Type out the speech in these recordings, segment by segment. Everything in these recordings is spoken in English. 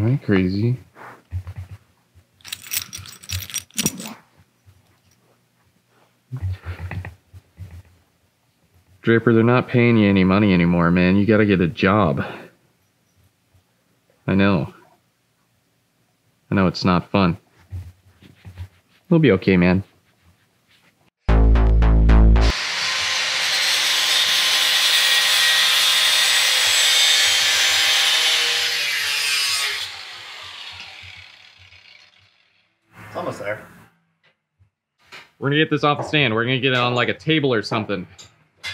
Am I crazy? Draper, they're not paying you any money anymore, man. You gotta get a job. I know. I know it's not fun. It'll be okay, man. It's almost there. We're gonna get this off the stand. We're gonna get it on like a table or something.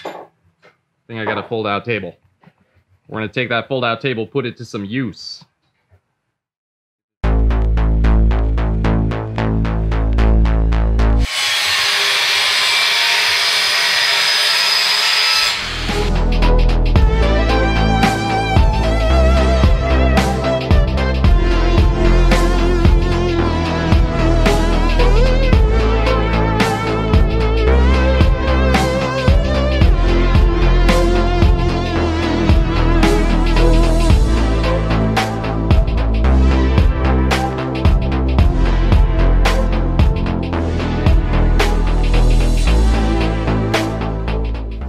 I think I got a fold-out table. We're gonna take that fold-out table, put it to some use.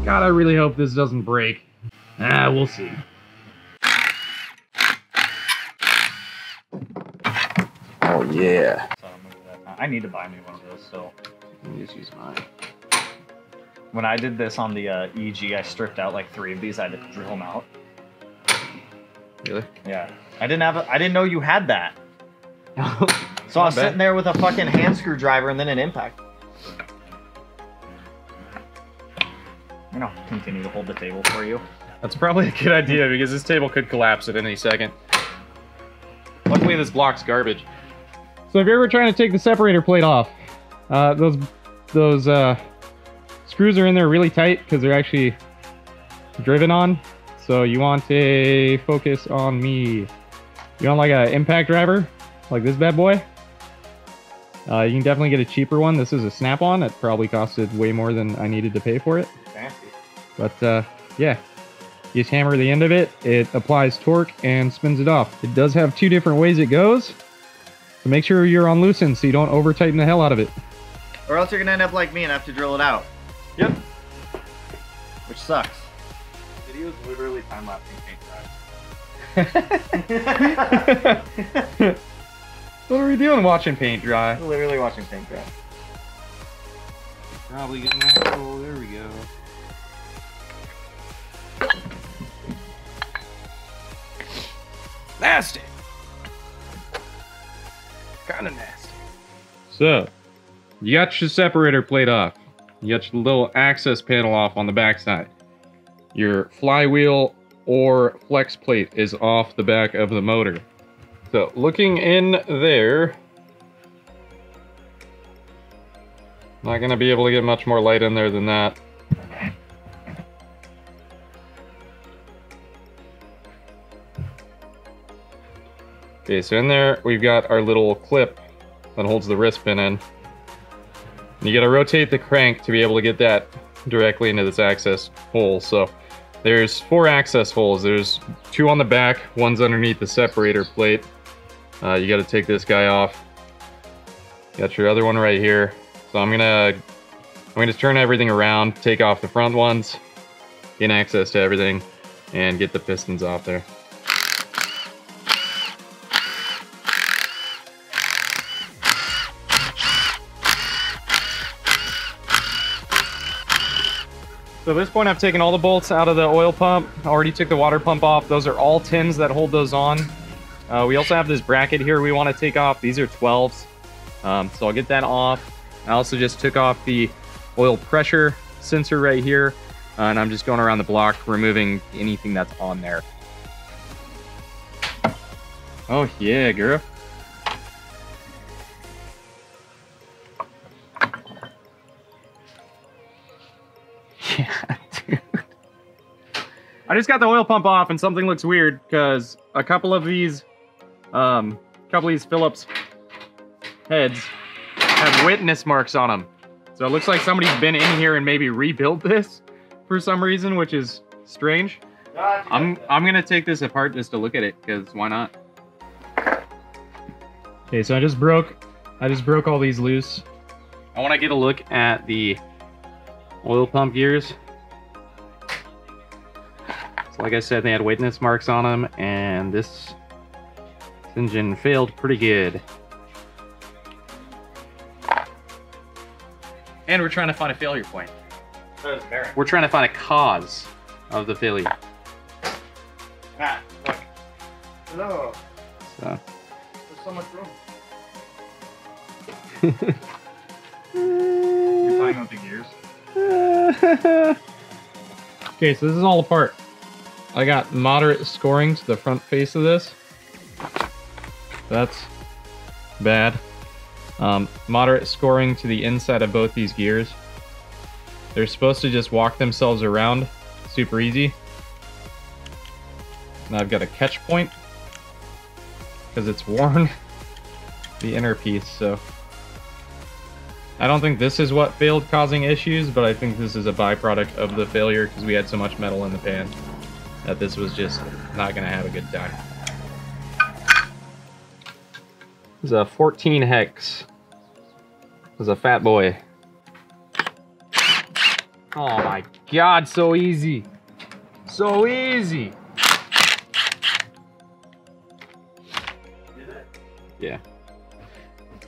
God, I really hope this doesn't break. Ah, we'll see. Oh yeah. I need to buy me one of those still. Let me just use mine. When I did this on the EG, I stripped out like 3 of these. I had to drill them out. Really? Yeah. I didn't know you had that. So I was sitting there with a fucking hand screwdriver and then an impact. You know, continue to hold the table for you. That's probably a good idea because this table could collapse at any second. Luckily, this block's garbage. So if you're ever trying to take the separator plate off, those screws are in there really tight because they're actually driven on. So you want to focus on me. You want like an impact driver, like this bad boy? You can definitely get a cheaper one. This is a snap-on. It probably costed way more than I needed to pay for it. Fancy. But yeah, you just hammer the end of it. It applies torque and spins it off. It does have 2 different ways it goes. So make sure you're on loose end so you don't over tighten the hell out of it. Or else you're gonna end up like me and have to drill it out. Yep. Which sucks. This video is literally time-lapsing paint dry. What are we doing watching paint dry? Literally watching paint dry. Probably getting actual. There we go. Nasty. Kind of nasty. So, you got your separator plate off. You got your little access panel off on the backside. Your flywheel or flex plate is off the back of the motor. So, looking in there, not going to be able to get much more light in there than that. Okay, so in there, we've got our little clip that holds the wrist pin in. You got to rotate the crank to be able to get that directly into this access hole. So, there's 4 access holes. There's 2 on the back, one's underneath the separator plate. You got to take this guy off. Got your other one right here. So I'm gonna turn everything around, take off the front ones, gain access to everything, and get the pistons off there. So at this point, I've taken all the bolts out of the oil pump. I already took the water pump off. Those are all 10s that hold those on. We also have this bracket here we want to take off. These are 12s. So I'll get that off. I also just took off the oil pressure sensor right here. And I'm just going around the block, removing anything that's on there. Oh yeah, girl. Yeah, dude. I just got the oil pump off and something looks weird because a couple of these Phillips heads have witness marks on them. So it looks like somebody's been in here and maybe rebuilt this for some reason, which is strange. I'm gonna take this apart just to look at it, because why not? Okay, so I just broke all these loose. I want to get a look at the oil pump gears. So like I said, they had witness marks on them, and this engine failed pretty good. And we're trying to find a failure point. We're trying to find a cause of the failure. Ah, look. No. So. There's so much room. You're playing with the gears? Okay, so this is all apart. I got moderate scoring to the front face of this. That's bad. Moderate scoring to the inside of both these gears. They're supposed to just walk themselves around super easy. Now I've got a catch point because it's worn the inner piece, so I don't think this is what failed, causing issues, but I think this is a byproduct of the failure because we had so much metal in the pan that this was just not gonna have a good time. This is a 14 hex. This is a fat boy. Oh my god, so easy. So easy. Yeah.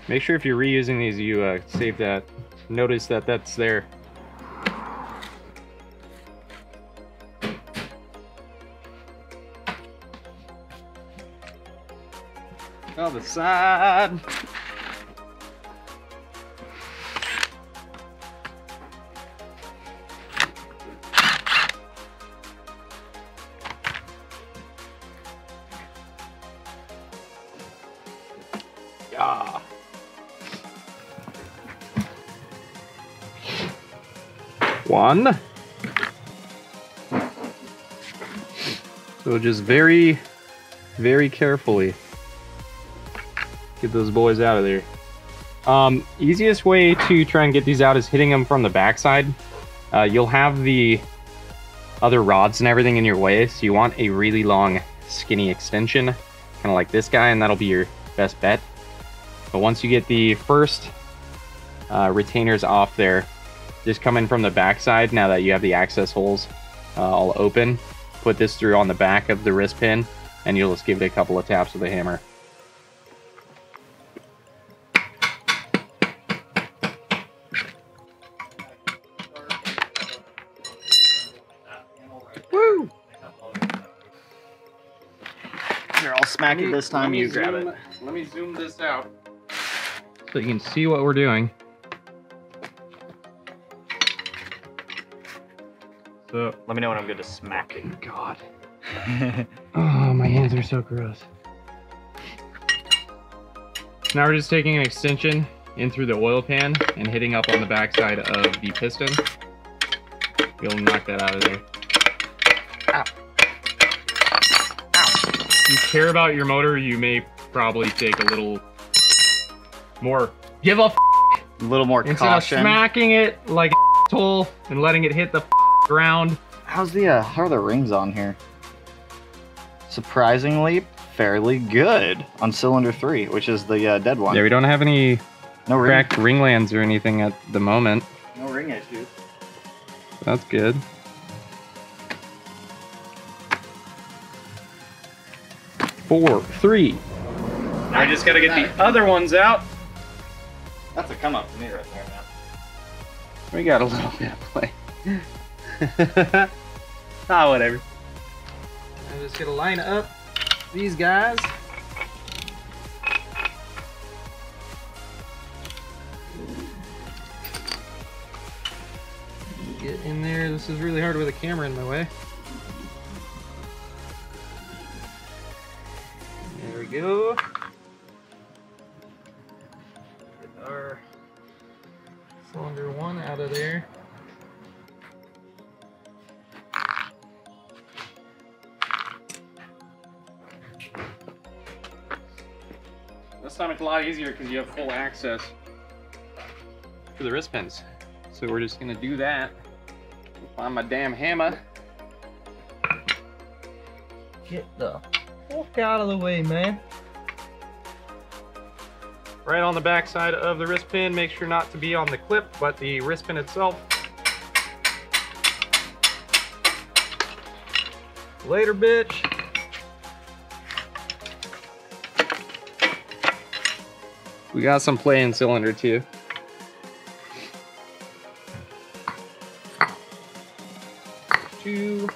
Make sure if you're reusing these, you save that. Notice that that's there. Other side. Yeah. One. So just very, very carefully get those boys out of there. Easiest way to try and get these out is hitting them from the backside. You'll have the other rods and everything in your way, so you want a really long, skinny extension, kind of like this guy, and that'll be your best bet. But once you get the first retainers off there, just come in from the backside now that you have the access holes all open. Put this through on the back of the wrist pin, and you'll just give it a couple of taps with a hammer. Woo! Here, I'll smack it this time, you grab it. Let me zoom this out so you can see what we're doing. So, let me know when I'm good to smack it. God. Oh, my hands are so gross. Now we're just taking an extension in through the oil pan and hitting up on the backside of the piston. You'll knock that out of there. Ow. Ow. If you care about your motor, you may probably take a little more. Give a little more instead caution. Of smacking it like a asshole and letting it hit the ground. How's the how are the rings on here? Surprisingly, fairly good on cylinder 3, which is the dead one. Yeah, we don't have any cracked ring ringlands or anything at the moment. No ring issues. That's good. Four, three. I just gotta get the other ones out. That's a come up to me right there, man. We got a little bit of play. Ah, whatever. I'm just gonna line up these guys. Get in there. This is really hard with a camera in my way. There we go. Get our cylinder 1 out of there. This time it's a lot easier because you have full access to the wrist pins. So we're just gonna do that. Find my damn hammer. Get the fuck out of the way, man. right on the back side of the wrist pin. Make sure not to be on the clip, but the wrist pin itself. Later, bitch. We got some play in cylinder too. Two.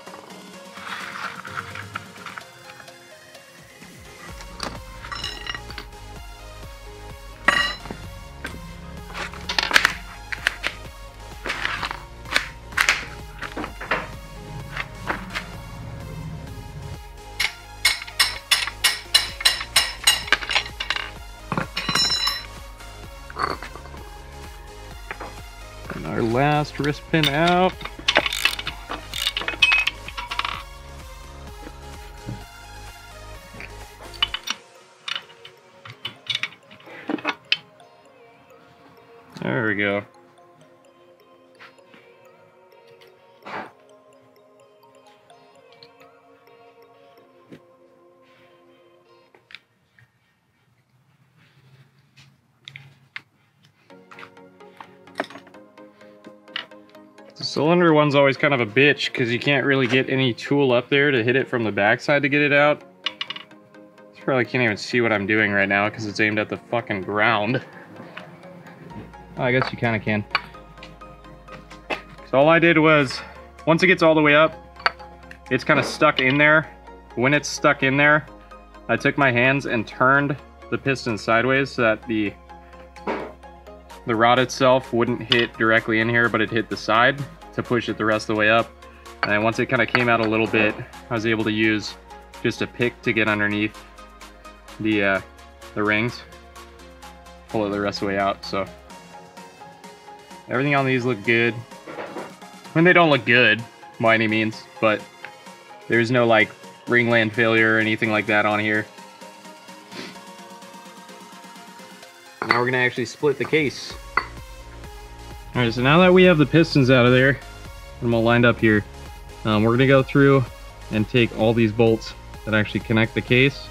And our last wrist pin out. There we go. The cylinder one's always kind of a bitch because you can't really get any tool up there to hit it from the backside to get it out. You probably can't even see what I'm doing right now because it's aimed at the fucking ground. I guess you kind of can. So all I did was, once it gets all the way up, it's kind of stuck in there. When it's stuck in there, I took my hands and turned the piston sideways so that the rod itself wouldn't hit directly in here, but it hit the side to push it the rest of the way up. And then once it kind of came out a little bit, I was able to use just a pick to get underneath the rings, pull it the rest of the way out. So everything on these look good. I mean, they don't look good by any means, but there's no like ringland failure or anything like that on here. Now we're gonna actually split the case. All right, so now that we have the pistons out of there, and I'm all lined up here, we're gonna go through and take all these bolts that actually connect the case.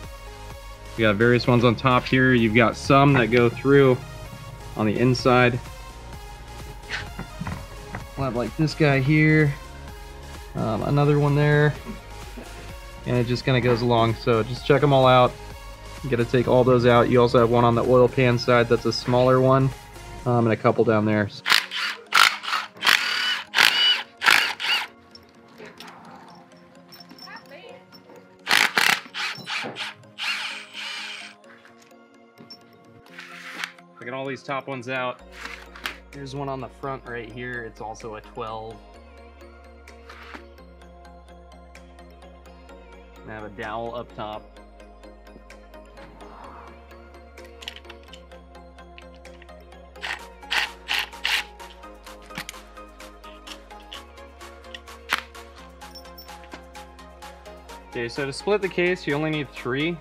We got various ones on top here. You've got some that go through on the inside. We'll have like this guy here, another one there, and it just kind of goes along. So just check them all out. You gotta take all those out. You also have one on the oil pan side that's a smaller one, and a couple down there. Taking all these top ones out. Here's one on the front right here. It's also a 12. And I have a dowel up top. Okay, so to split the case, you only need 3.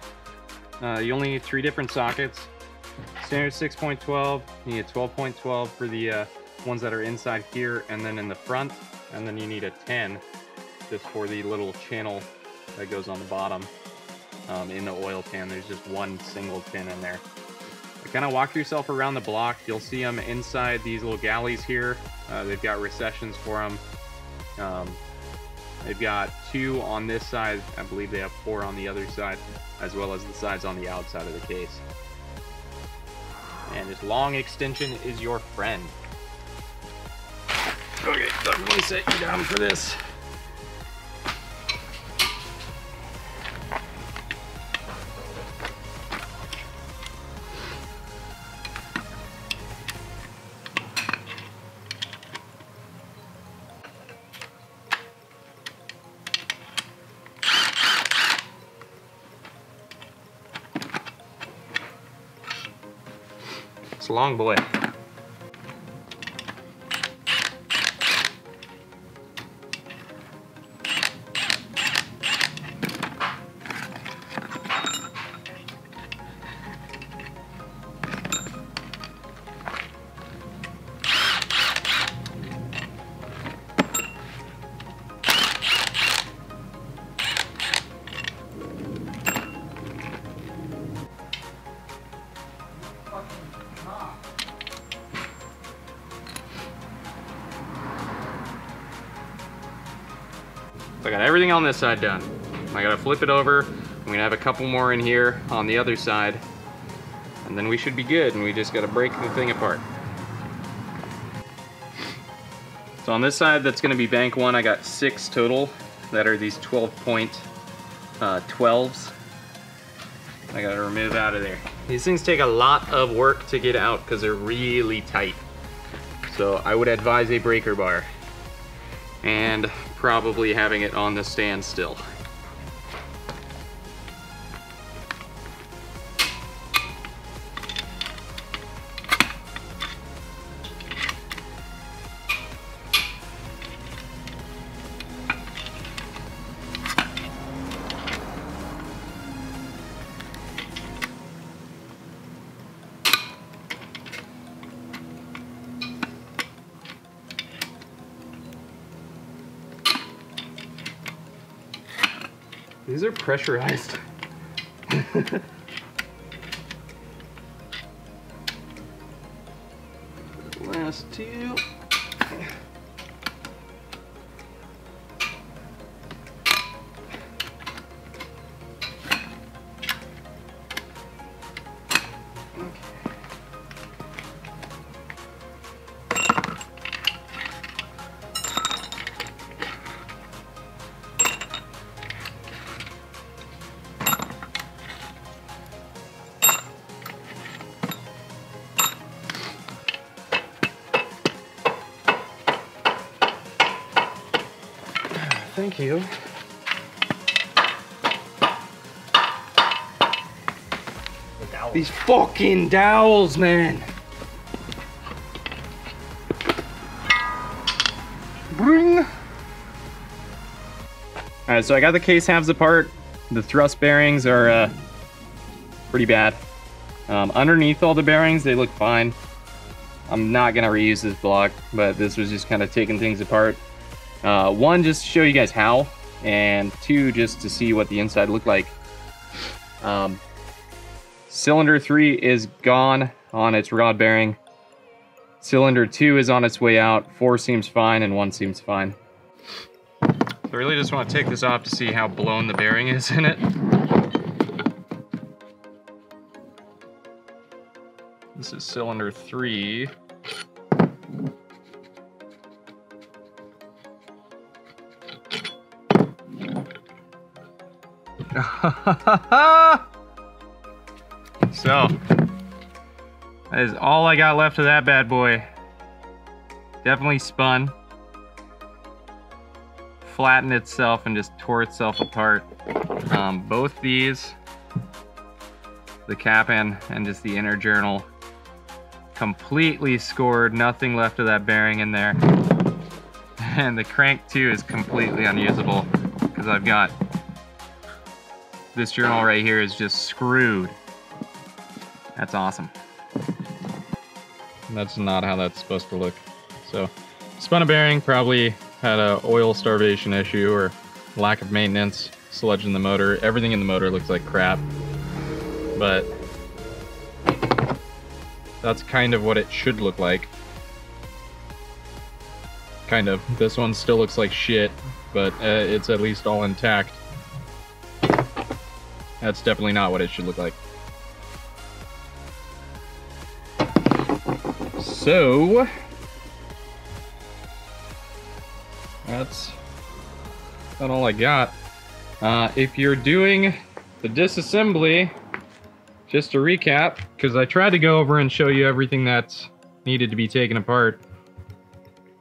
You only need 3 different sockets. Standard 6.12, you need a 12.12 for the ones that are inside here and then in the front, and then you need a 10 just for the little channel that goes on the bottom in the oil pan. There's just one single pin in there. Kind of walk yourself around the block. You'll see them inside these little galleys here. They've got recessions for them. They've got 2 on this side. I believe they have 4 on the other side, as well as the sides on the outside of the case. And this long extension is your friend. Okay, so I'm gonna set you down for this. It's a long boy. I got everything on this side done. I gotta flip it over. I'm gonna have a couple more in here on the other side. And then we should be good, and we just gotta break the thing apart. So on this side, that's gonna be bank 1. I got 6 total that are these 12-point 12s. I gotta remove out of there. These things take a lot of work to get out because they're really tight. So I would advise a breaker bar and probably having it on the stand still. These are pressurized. Last 2. Thank you. These fucking dowels, man. Bring. All right, so I got the case halves apart. The thrust bearings are pretty bad. Underneath all the bearings, they look fine. I'm not gonna reuse this block, but this was just kind of taking things apart. 1, just to show you guys how, and 2, just to see what the inside looked like. Cylinder 3 is gone on its rod bearing. Cylinder 2 is on its way out. 4 seems fine, and 1 seems fine. So I really just want to take this off to see how blown the bearing is in it. This is cylinder 3. So, that is all I got left of that bad boy. Definitely spun, flattened itself, and just tore itself apart. Both these, the cap and just the inner journal, completely scored. Nothing left of that bearing in there. And the crank too is completely unusable because I've got this journal right here is just screwed. That's awesome. That's not how that's supposed to look. So, spun a bearing, probably had a oil starvation issue or lack of maintenance, sludge in the motor. Everything in the motor looks like crap. But that's kind of what it should look like. Kind of. This one still looks like shit, but it's at least all intact. That's definitely not what it should look like. So, that's about all I got. If you're doing the disassembly, just to recap, because I tried to go over and show you everything that's needed to be taken apart,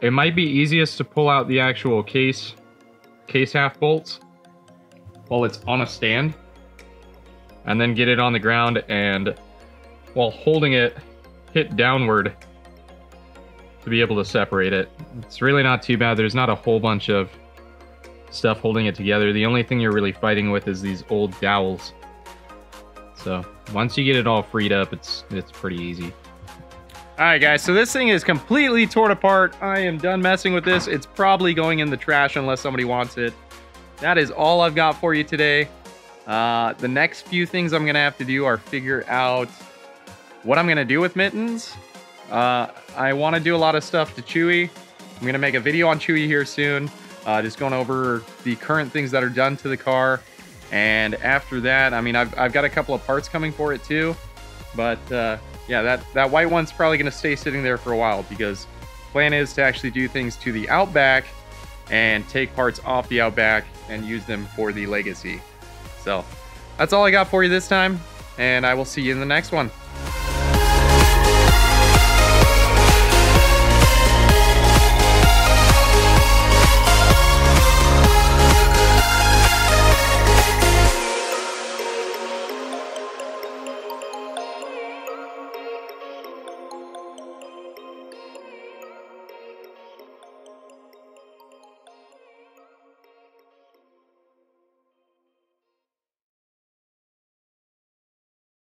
it might be easiest to pull out the actual case half bolts while it's on a stand, and then get it on the ground and, while holding it, hit downward to be able to separate it. It's really not too bad. There's not a whole bunch of stuff holding it together. The only thing you're really fighting with is these old dowels. So once you get it all freed up, it's pretty easy. All right, guys, so this thing is completely torn apart. I am done messing with this. It's probably going in the trash unless somebody wants it. That is all I've got for you today. The next few things I'm gonna have to do are figure out what I'm gonna do with Mittens. I wanna do a lot of stuff to Chewy. I'm gonna make a video on Chewy here soon. just going over the current things that are done to the car. And after that, I mean, I've got a couple of parts coming for it too. But yeah, that white one's probably going to stay sitting there for a while, because the plan is to actually do things to the Outback and take parts off the Outback and use them for the Legacy. So that's all I got for you this time, and I will see you in the next one.